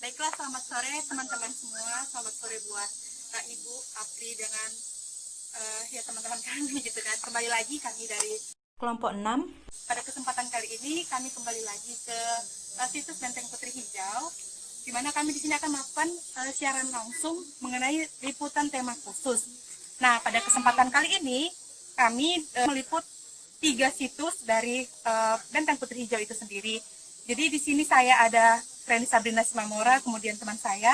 Baiklah, selamat sore teman-teman semua. Selamat sore buat Kak Ibu, Apri dengan ya teman-teman kami gitu kan. Kembali lagi kami dari kelompok 6. Pada kesempatan kali ini kami kembali lagi ke situs Benteng Putri Hijau, di mana kami di sini akan melakukan siaran langsung mengenai liputan tema khusus. Nah, pada kesempatan kali ini kami meliput 3 situs dari Benteng Putri Hijau itu sendiri. Jadi di sini saya ada Reni Sabrina Simamora, kemudian teman saya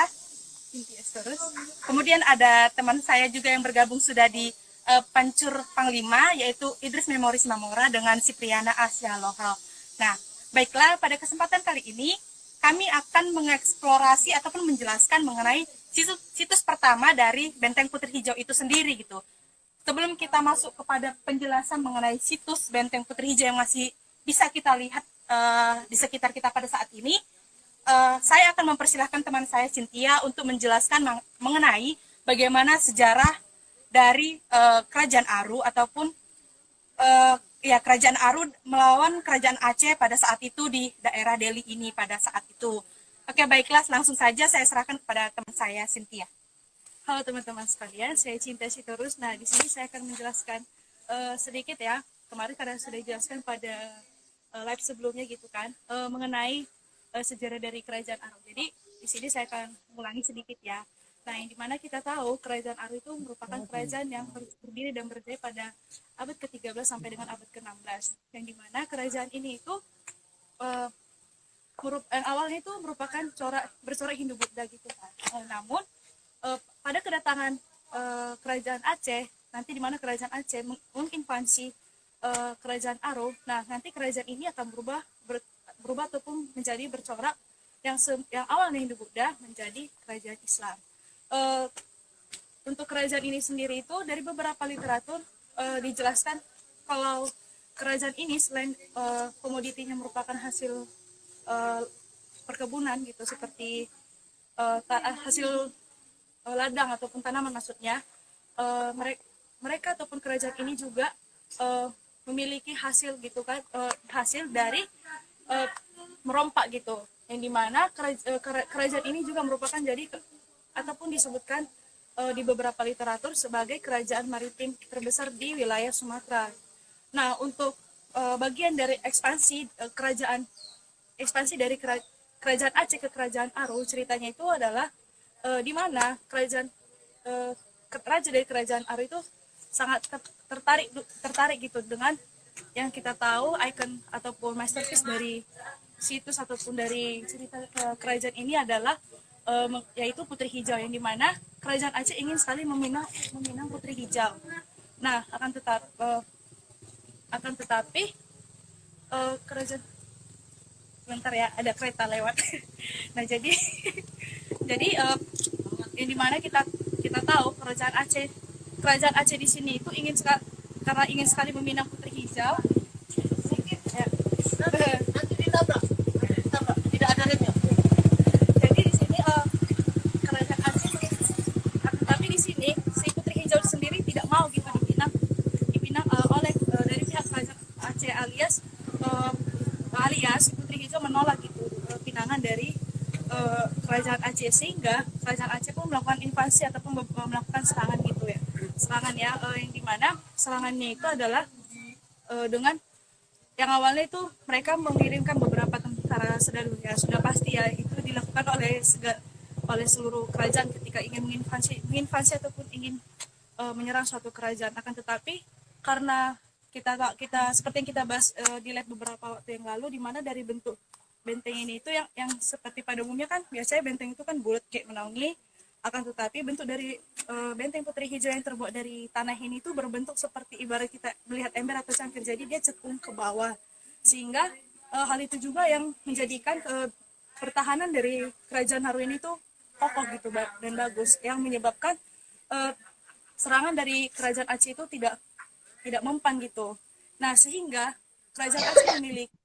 Cynthia Storus. Kemudian ada teman saya juga yang bergabung sudah di Pancur Panglima, yaitu Idris Memori Simamora dengan Sipriana Asya Lohal. Nah, baiklah, pada kesempatan kali ini kami akan mengeksplorasi ataupun menjelaskan mengenai situs pertama dari Benteng Putri Hijau itu sendiri gitu. Sebelum kita masuk kepada penjelasan mengenai situs Benteng Putri Hijau yang masih bisa kita lihat di sekitar kita pada saat ini, saya akan mempersilahkan teman saya Cynthia untuk menjelaskan mengenai bagaimana sejarah dari Kerajaan Aru ataupun ya Kerajaan Aru melawan Kerajaan Aceh pada saat itu di daerah Delhi ini pada saat itu. Oke, baiklah, langsung saja saya serahkan kepada teman saya Cynthia. Halo teman-teman sekalian, saya Cinta Sitorus. Nah, di sini saya akan menjelaskan sedikit ya. Kemarin karena sudah dijelaskan pada live sebelumnya gitu kan, mengenai sejarah dari Kerajaan Aru. Jadi di sini saya akan mengulangi sedikit ya. Nah, yang dimana kita tahu Kerajaan Aru itu merupakan kerajaan yang berdiri dan berdiri pada abad ke-13 sampai dengan abad ke-16. Yang dimana kerajaan ini itu awalnya itu merupakan bercorak Hindu-Buddha gitu kan. Namun pada kedatangan Kerajaan Aceh, nanti di mana Kerajaan Aceh menginvasi Kerajaan Aru, nah nanti kerajaan ini akan berubah ataupun menjadi bercorak yang awalnya Hindu-Buddha menjadi kerajaan Islam. Untuk kerajaan ini sendiri itu dari beberapa literatur dijelaskan kalau kerajaan ini selain komoditinya merupakan hasil perkebunan gitu, seperti hasil ladang ataupun tanaman maksudnya, mereka ataupun kerajaan ini juga memiliki hasil gitu kan, hasil dari merompak gitu, yang dimana kerajaan ini juga merupakan ataupun disebutkan di beberapa literatur sebagai kerajaan maritim terbesar di wilayah Sumatera. Nah, untuk bagian dari ekspansi dari kerajaan Aceh ke kerajaan Aru, ceritanya itu adalah di mana raja dari kerajaan Aru itu sangat tertarik gitu dengan yang kita tahu ikon ataupun masterpiece dari situs ataupun dari cerita kerajaan ini adalah yaitu Putri Hijau, yang dimana kerajaan Aceh ingin sekali meminang Putri Hijau. Nah, akan tetapi kerajaan, bentar ya, ada kereta lewat. Nah, jadi yang dimana kita tahu kerajaan Aceh di sini itu karena ingin sekali meminang Putri Hijau. Ya. Nanti ditabrak, tidak ada remnya. Jadi di sini kerajaan Aceh, tapi di sini si Putri Hijau sendiri tidak mau gitu dipinang oleh dari pihak kerajaan Aceh, alias si Putri Hijau menolak gitu pinangan dari kerajaan Aceh, sehingga kerajaan Aceh pun melakukan invasi ataupun melakukan serangan gitu ya, yang dimana serangannya itu adalah dengan yang awalnya itu mereka mengirimkan beberapa tentara sedang ya, sudah pasti ya itu dilakukan oleh seluruh kerajaan ketika ingin menginvasi ataupun ingin menyerang suatu kerajaan. Akan tetapi karena kita seperti yang kita bahas di live beberapa waktu yang lalu, di mana dari bentuk benteng ini itu yang seperti pada umumnya kan biasanya benteng itu kan bulat kayak menaungi, akan tetapi bentuk dari benteng Putri Hijau yang terbuat dari tanah ini itu berbentuk seperti ibarat kita melihat ember atau cangkir, jadi dia cekung ke bawah, sehingga hal itu juga yang menjadikan pertahanan dari kerajaan Haru ini tuh kokoh gitu dan bagus, yang menyebabkan serangan dari kerajaan Aceh itu tidak mempan gitu. Nah, sehingga kerajaan Aceh memiliki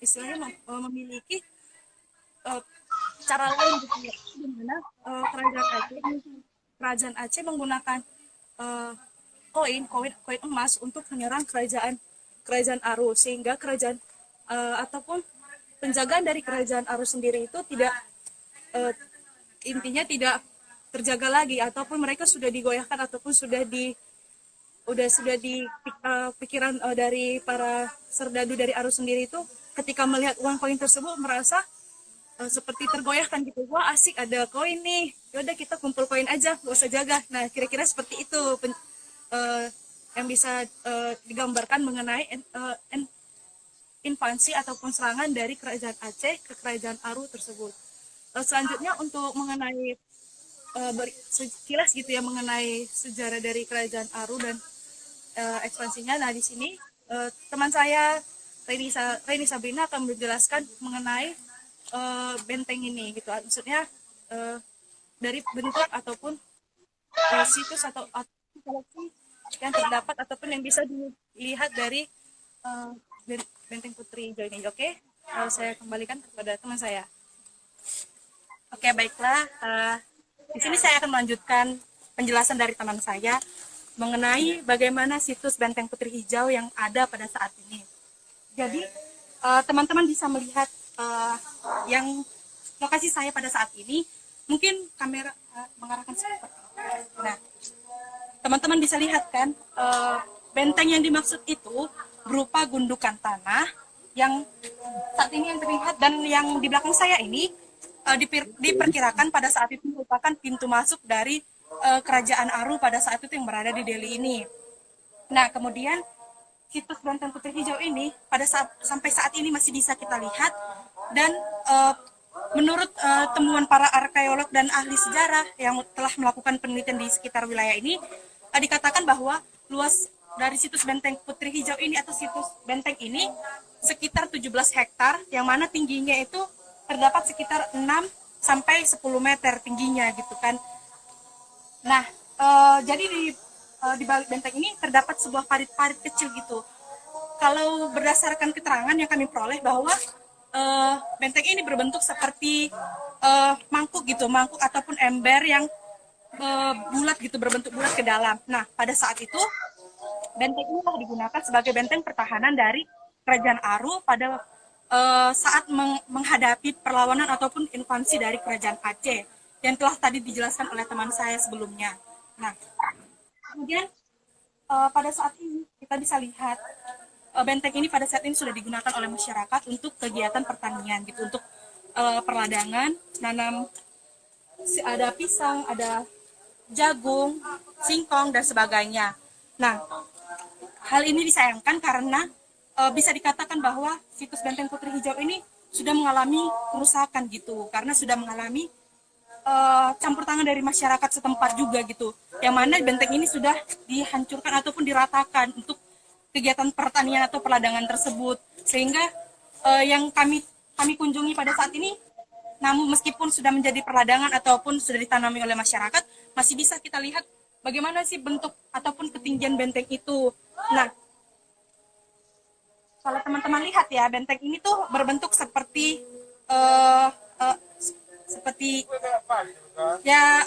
istilahnya memiliki cara lain gitu ya, di mana kerajaan Aceh menggunakan koin emas untuk menyerang kerajaan Aru, sehingga kerajaan ataupun penjagaan dari kerajaan Aru sendiri itu tidak eh, intinya tidak terjaga lagi, ataupun mereka sudah digoyahkan ataupun sudah di pikiran dari para serdadu dari Aru sendiri itu ketika melihat uang koin tersebut merasa seperti tergoyahkan gitu. Wah, asik ada koin nih, yaudah kita kumpul koin aja, gak usah jaga. Nah, kira-kira seperti itu yang bisa digambarkan mengenai invasi ataupun serangan dari kerajaan Aceh ke kerajaan Aru tersebut. Selanjutnya untuk mengenai sekilas gitu ya mengenai sejarah dari kerajaan Aru dan ekspansinya. Nah, di sini teman saya Reni Sabrina akan menjelaskan mengenai benteng ini gitu. Maksudnya dari bentuk ataupun situs atau koleksi yang terdapat ataupun yang bisa dilihat dari uh, benteng Putri Hijau ini. Oke, saya kembalikan kepada teman saya. Oke, baiklah. Di sini saya akan melanjutkan penjelasan dari teman saya mengenai bagaimana situs benteng Putri Hijau yang ada pada saat ini. Jadi, teman-teman bisa melihat yang lokasi saya pada saat ini. Mungkin kamera mengarahkan seperti ini. Nah, teman-teman bisa lihat kan, benteng yang dimaksud itu berupa gundukan tanah yang saat ini yang terlihat, dan yang di belakang saya ini diperkirakan pada saat itu merupakan pintu masuk dari kerajaan Aru pada saat itu yang berada di Delhi ini. Nah, kemudian situs benteng Putri Hijau ini sampai saat ini masih bisa kita lihat, dan menurut temuan para arkeolog dan ahli sejarah yang telah melakukan penelitian di sekitar wilayah ini, dikatakan bahwa luas dari situs benteng Putri Hijau ini atau situs benteng ini sekitar 17 hektar, yang mana tingginya itu terdapat sekitar 6 sampai 10 meter tingginya gitu kan. Nah, jadi di balik benteng ini terdapat sebuah parit-parit kecil gitu. Kalau berdasarkan keterangan yang kami peroleh bahwa benteng ini berbentuk seperti mangkuk gitu, mangkuk ataupun ember yang bulat gitu, berbentuk bulat ke dalam. Nah, pada saat itu benteng ini telah digunakan sebagai benteng pertahanan dari kerajaan Aru pada saat menghadapi perlawanan ataupun invasi dari kerajaan Aceh yang telah tadi dijelaskan oleh teman saya sebelumnya. Nah, kemudian pada saat ini kita bisa lihat benteng ini pada saat ini sudah digunakan oleh masyarakat untuk kegiatan pertanian gitu, untuk perladangan, nanam, ada pisang, ada jagung, singkong dan sebagainya. Nah, hal ini disayangkan karena bisa dikatakan bahwa situs benteng Putri Hijau ini sudah mengalami kerusakan gitu, karena sudah mengalami campur tangan dari masyarakat setempat juga gitu, yang mana benteng ini sudah dihancurkan ataupun diratakan untuk kegiatan pertanian atau perladangan tersebut, sehingga yang kami kunjungi pada saat ini, namun meskipun sudah menjadi perladangan ataupun sudah ditanami oleh masyarakat, masih bisa kita lihat bagaimana sih bentuk ataupun ketinggian benteng itu. Nah, kalau teman-teman lihat ya, benteng ini tuh berbentuk seperti seperti ya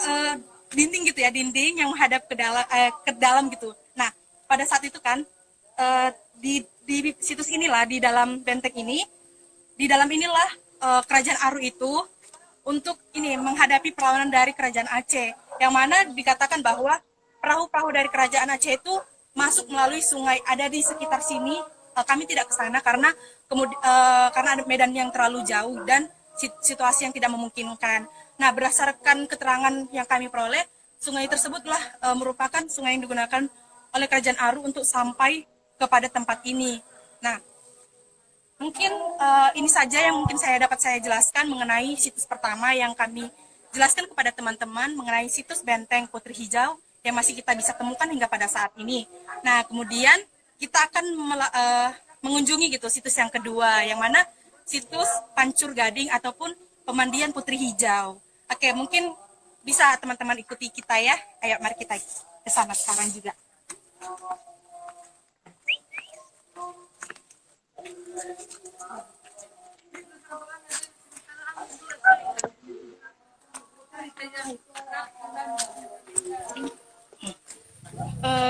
dinding gitu ya, dinding yang menghadap ke dalam gitu. Nah, pada saat itu kan di situs inilah, di dalam benteng ini, di dalam inilah kerajaan Aru itu untuk ini menghadapi perlawanan dari kerajaan Aceh, yang mana dikatakan bahwa perahu-perahu dari kerajaan Aceh itu masuk melalui sungai ada di sekitar sini. Kami tidak ke sana karena karena ada medan yang terlalu jauh dan situasi yang tidak memungkinkan. Nah, berdasarkan keterangan yang kami peroleh, sungai tersebutlah merupakan sungai yang digunakan oleh kerajaan Aru untuk sampai kepada tempat ini. Nah, mungkin ini saja yang mungkin dapat saya jelaskan mengenai situs pertama yang kami jelaskan kepada teman-teman mengenai situs benteng Putri Hijau yang masih kita bisa temukan hingga pada saat ini. Nah, kemudian kita akan mengunjungi gitu situs yang kedua, yang mana situs Pancur Gading ataupun pemandian Putri Hijau. Oke, mungkin bisa teman-teman ikuti kita ya. Ayo, mari kita ke sana sekarang juga.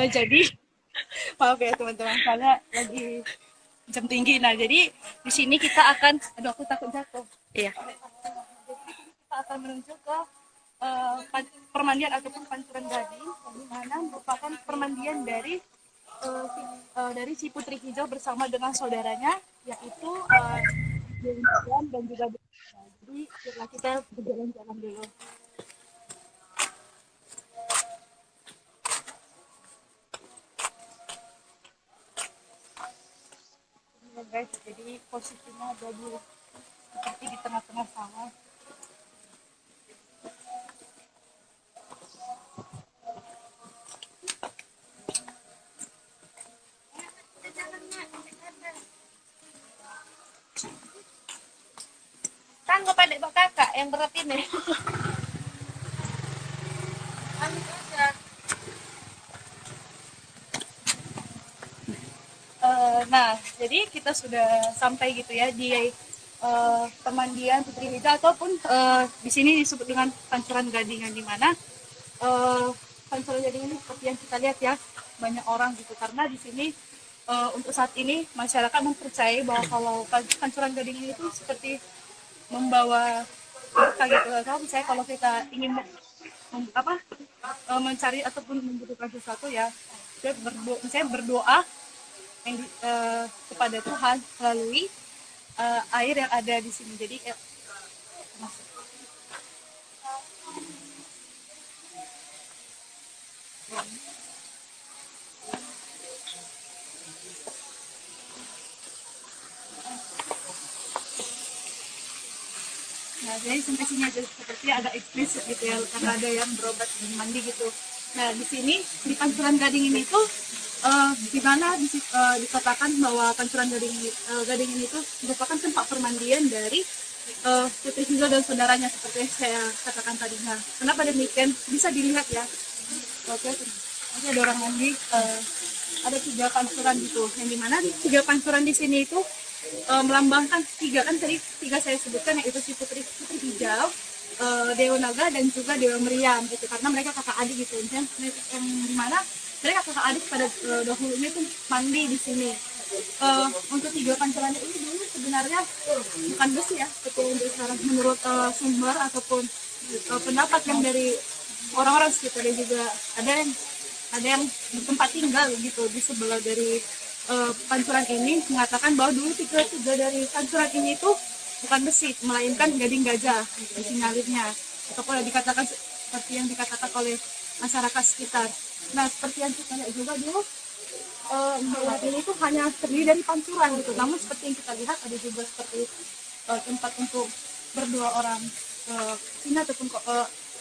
Jadi maaf ya teman-teman, karena lagi jam tinggi. Nah, jadi Di sini kita akan, aduh aku takut jatuh. Iya. Kita akan menuju ke permandian ataupun pancuran gading, yang mana merupakan permandian dari si Putri Hijau bersama dengan saudaranya, yaitu Dewi dan juga Dewi. Jadi biarlah kita berjalan-jalan dulu. Ya guys, jadi posisinya ada seperti di tengah-tengah sawah. Sanggup adik bak kakak yang berat ini. Nah, jadi kita sudah sampai gitu ya di pemandian Putri Hijau ataupun di sini disebut dengan Pancuran Gading, yang dimana Pancuran Gading ini seperti yang kita lihat ya, banyak orang gitu, karena di sini untuk saat ini masyarakat mempercayai bahwa kalau Pancuran Gading ini tuh seperti membawa berkah gitu. Kalau misalnya kalau kita ingin mencari ataupun membutuhkan sesuatu ya, misalnya berdoa kepada Tuhan melalui air yang ada di sini. Jadi nah, jadi sampai sini aja seperti agak eksplisit gitu ya, karena ada yang berobat di mandi gitu. Nah, di sini di Pancuran Gading ini tuh di mana dikatakan bahwa Pancuran Gading ini tuh merupakan tempat permandian dari Putri Hijau dan saudaranya, seperti yang saya katakan tadinya. Kenapa demikian? Bisa dilihat ya. Oke, ini ada orang mandi. Ada 3 pancuran gitu, yang dimana 3 pancuran di sini itu melambangkan 3, kan tadi 3 saya sebutkan, yaitu si Putri Hijau, Dewa Naga dan juga Dewa Meriam gitu, karena mereka kakak adik gitu, yang dimana mereka kakak adik pada dahulunya itu mandi di sini. Untuk 3 pancuran ini dulu sebenarnya bukan besi ya, seperti untuk sekarang menurut sumber ataupun pendapat yang dari orang-orang sekitar, dan juga ada yang bertempat tinggal gitu di sebelah dari pancuran ini, mengatakan bahwa dulu tiga dari pancuran ini itu bukan besi, melainkan gading gajah, disinyarirnya, ataupun dikatakan seperti yang dikatakan oleh masyarakat sekitar. Nah, seperti yang kita lihat juga dulu, bangunan ini itu hanya terdiri dari pancuran gitu, namun seperti yang kita lihat ada juga seperti tempat untuk berdua orang Cina ataupun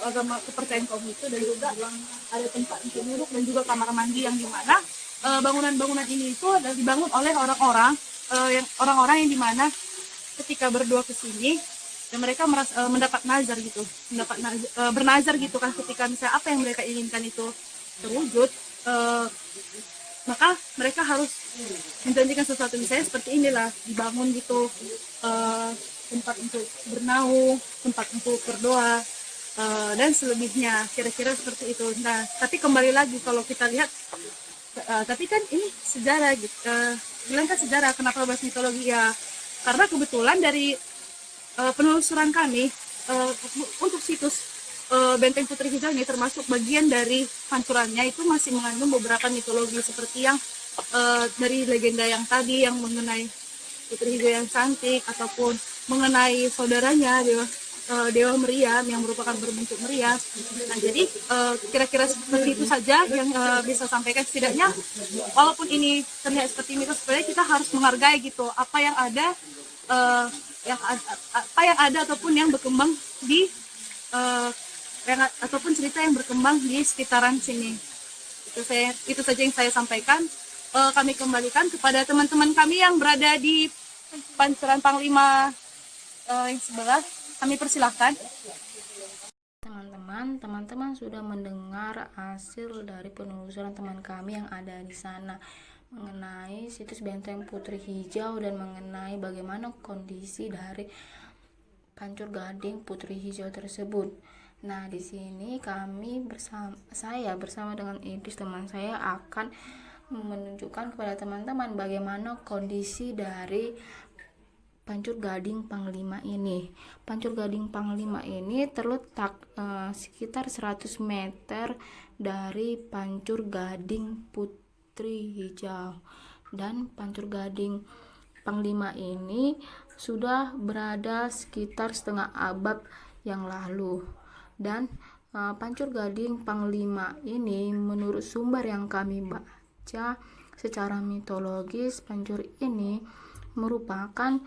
agama kepercayaan kaum itu, dan juga ada tempat untuk duduk dan juga kamar mandi, yang dimana bangunan-bangunan ini itu adalah dibangun oleh orang-orang yang dimana ketika berdua ke sini dan mereka mendapat nazar gitu, bernazar gitu kan, ketika misalnya apa yang mereka inginkan itu terwujud, maka mereka harus menjanjikan sesuatu, misalnya seperti inilah dibangun gitu, tempat untuk bernaung, tempat untuk berdoa, dan selebihnya, kira-kira seperti itu. Nah, tapi kembali lagi kalau kita lihat, tapi kan ini sejarah gitu, bilang kan sejarah, kenapa bahas mitologi ya, karena kebetulan dari penelusuran kami untuk situs Benteng Putri Hijau ini, termasuk bagian dari pancurannya itu masih mengandung beberapa mitologi, seperti yang dari legenda yang tadi yang mengenai Putri Hijau yang cantik, ataupun mengenai saudaranya Dewa Meriam yang merupakan berbentuk meriam. Nah, jadi kira-kira seperti itu saja yang bisa sampaikan. Setidaknya walaupun ini terlihat seperti mitos, sebenarnya kita harus menghargai gitu apa yang ada, ataupun yang berkembang di ataupun cerita yang berkembang di sekitaran sini. Itu saja yang saya sampaikan. Kami kembalikan kepada teman-teman kami yang berada di Pancuran Panglima yang sebelah. Kami persilahkan. Teman-teman sudah mendengar hasil dari penelusuran teman kami yang ada di sana mengenai situs Benteng Putri Hijau dan mengenai bagaimana kondisi dari Pancur Gading Putri Hijau tersebut. Nah, di sini saya bersama dengan Idris teman saya akan menunjukkan kepada teman-teman bagaimana kondisi dari Pancur Gading Panglima ini. Pancur Gading Panglima ini terletak sekitar 100 meter dari Pancur Gading Putri Hijau. Dan Pancur Gading Panglima ini sudah berada sekitar setengah abad yang lalu. Dan Pancur Gading Panglima ini menurut sumber yang kami baca secara mitologis, Pancur ini merupakan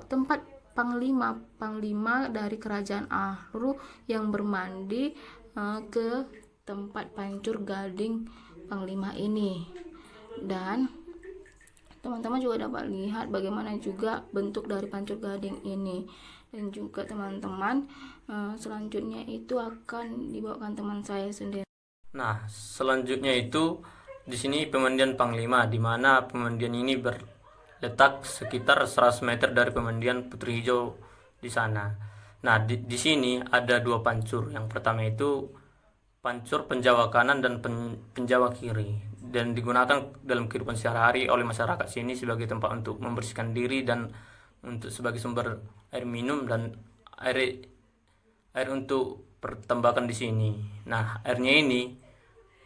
tempat panglima dari kerajaan Ahru yang bermandi ke tempat Pancur Gading Panglima ini. Dan teman-teman juga dapat lihat bagaimana juga bentuk dari Pancur Gading ini. Dan juga teman-teman, selanjutnya itu akan dibawakan teman saya sendiri. Nah, selanjutnya itu di sini pemandian Panglima, di mana pemandian ini berletak sekitar 100 meter dari pemandian Putri Hijau di sana. Nah, di sini ada dua pancur. Yang pertama itu pancur penjawa kanan dan penjawa kiri, dan digunakan dalam kehidupan sehari-hari oleh masyarakat sini sebagai tempat untuk membersihkan diri dan untuk sebagai sumber air minum dan air untuk pertambakan di sini. Nah, airnya ini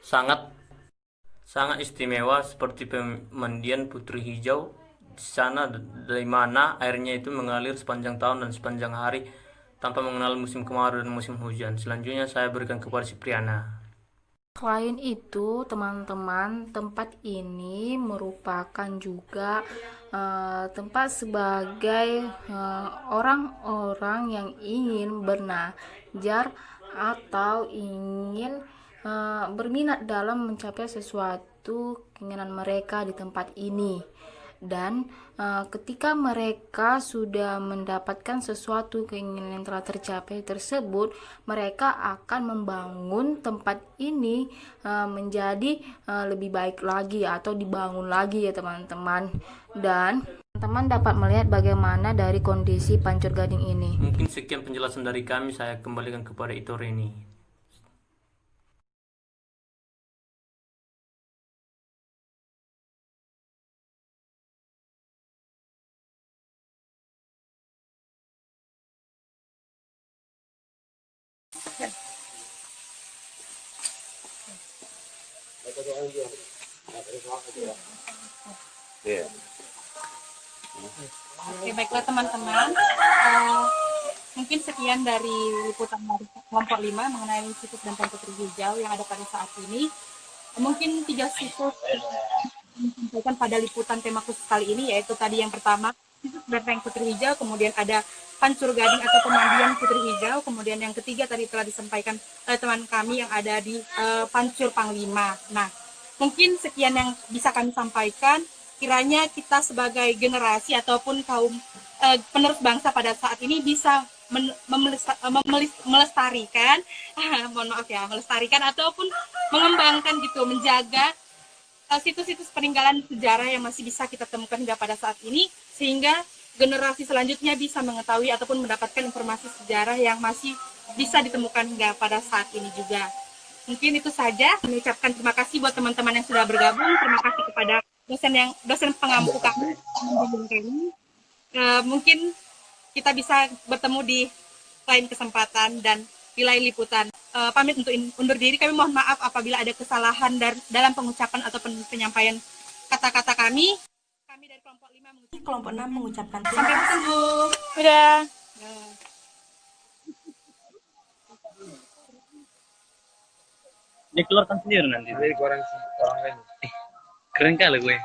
sangat istimewa seperti pemandian Putri Hijau di sana, dari mana airnya itu mengalir sepanjang tahun dan sepanjang hari tanpa mengenal musim kemarau dan musim hujan. Selanjutnya saya berikan kepada Cipriana. Selain itu, teman-teman, tempat ini merupakan juga tempat sebagai orang-orang yang ingin belajar atau ingin berminat dalam mencapai sesuatu keinginan mereka di tempat ini. Dan ketika mereka sudah mendapatkan sesuatu keinginan yang telah tercapai tersebut, mereka akan membangun tempat ini menjadi lebih baik lagi atau dibangun lagi ya teman-teman. Dan teman-teman dapat melihat bagaimana dari kondisi Pancur Gading ini. Mungkin sekian penjelasan dari kami, saya kembalikan kepada Ito Reni. Oke, baiklah teman-teman. Mungkin sekian dari liputan dari kelompok 5 mengenai situs Benteng Putri Hijau yang ada pada saat ini. Mungkin 3 situs disampaikan pada liputan tema khusus kali ini, yaitu tadi yang pertama situs Benteng Putri Hijau, kemudian ada Pancur Gading atau pemandian Putri Hijau, kemudian yang ketiga tadi telah disampaikan oleh teman kami yang ada di Pancur Panglima. Nah, mungkin sekian yang bisa kami sampaikan. Kiranya kita sebagai generasi ataupun kaum penerus bangsa pada saat ini bisa melestarikan, mohon maaf ya, melestarikan ataupun mengembangkan gitu, menjaga situs-situs peninggalan sejarah yang masih bisa kita temukan hingga pada saat ini, sehingga generasi selanjutnya bisa mengetahui ataupun mendapatkan informasi sejarah yang masih bisa ditemukan hingga pada saat ini juga. Mungkin itu saja. Mengucapkan terima kasih buat teman-teman yang sudah bergabung. Terima kasih kepada dosen pengampu kami. Mungkin kita bisa bertemu di lain kesempatan dan di lain liputan. Pamit untuk undur diri. Kami mohon maaf apabila ada kesalahan dalam pengucapan atau penyampaian kata-kata kami. Kami dari kelompok 6 mengucapkan sampai ketemu. Udah. Dia keluarkan sendiri nanti. Jadi orang lain. Keren kali gue.